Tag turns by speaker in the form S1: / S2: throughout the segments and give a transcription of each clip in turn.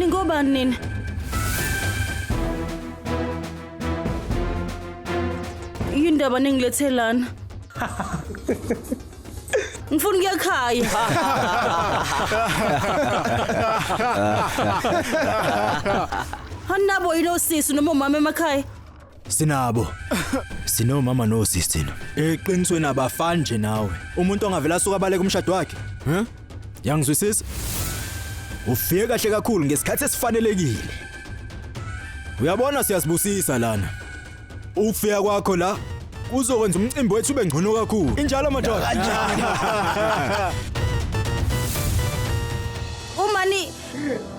S1: Ngobani nina? Yindaba ningilethelana. Ngifuna ukuya ekhaya. Hanabo inosisi noma umama emakhaya?
S2: Sinabo. Sinomama nosisi thina. Eqinisweni abafani nje nawe. Umuntu ongavela asuka abaleka umshado wakhe. Yangizwisisa? Ufike kahle kakhulu ngesikhathi esifanelekile. Uyabona siyasibusisa lana. Ukufika kwakho la uzokwenza umcimbi wethu ube ngcono kakhulu. Injalo madoda. Kanjani?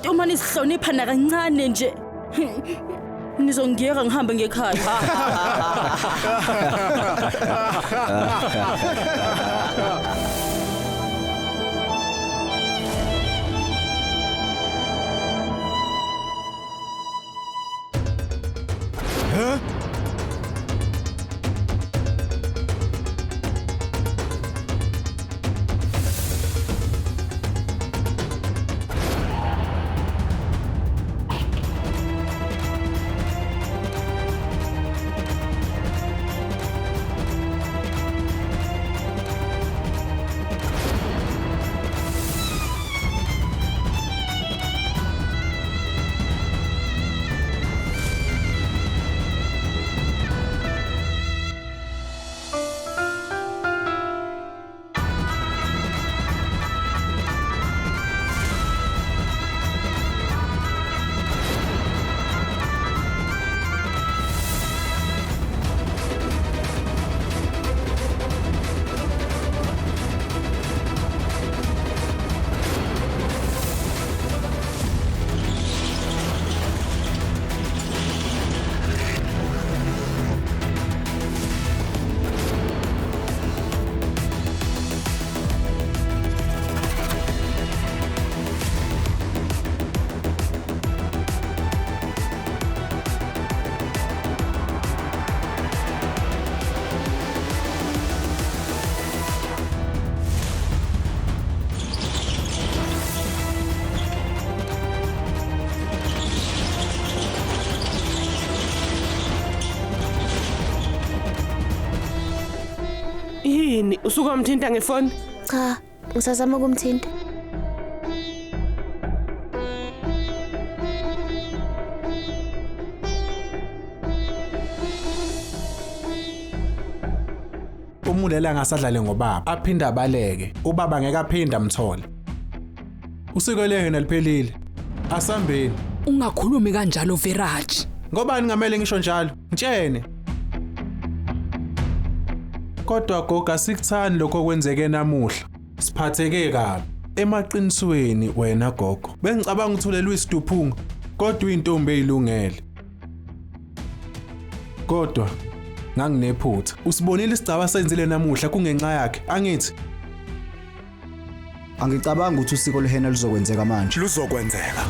S1: Umani sihlonipha na kancane nje. Nizongiyeka ngihambe ngekhaya.
S3: Yini usuka umthinta ngefoni?
S4: Cha, ngisazama ukumthinta.
S5: Umulela ngasadlale ngobaba aphinda abaleke ubaba ngeke aphinda amthole. Usiko lehe neliphelile asambeni.
S6: Ungakhulumi kanjalo Viraj.
S5: Ngobani ngamele ngisho njalo? Ngitshene. Kodwa goga sikuthani lokho kwenzeke namuhla. Siphatheke kabi. Emaqinisweni wena gogo. Bengicabanga uthulelwe isiduphunga kodwa intombi eyilungele. Kodwa nganginephutha. Usibonile isigcaba senzile namuhla kungenxa yakhe. Angithi
S2: Angicabanga ukuthi usiko lehena lizokwenzeka manje.
S7: Luzokwenzeka.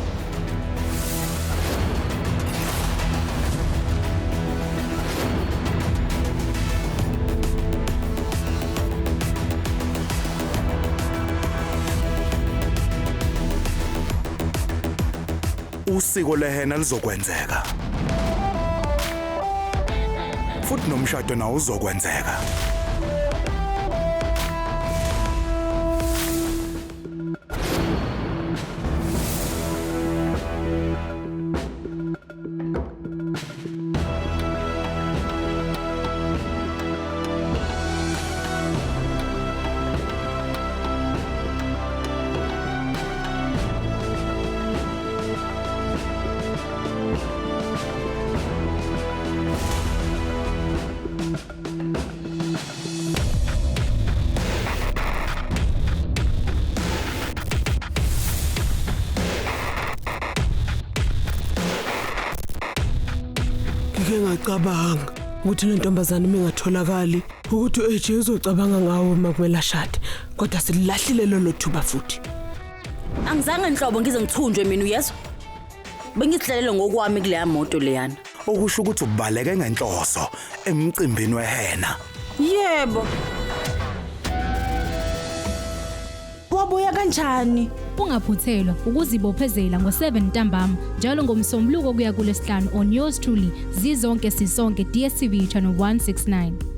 S7: Usiko lehena lizokwenzeka. Futhi nomshado nawo uzokwenzeka.
S3: Ngike ngacabanga ukuthi lentombazane mingatholakali ukuthi uAJ uzocabanga ngawo uma kumele ashade kodwa silahlile lelo thuba futhi.
S1: Angizange enhlobo ngize ngithunjwe mina uyezwa. Bengidlalele ngokwami kuleya moto leyana.
S7: Okusho ukuthi ubaleke ngenhloso emcimbini wehena.
S1: Yebo. uzobuya kanjani?
S8: Ungaphuthelwa ukuzibophezela ngo7 ntambama njalo ngomsombuluko kuya kuLesihlanu on yours truly zizonke sisonke DStv channel 169.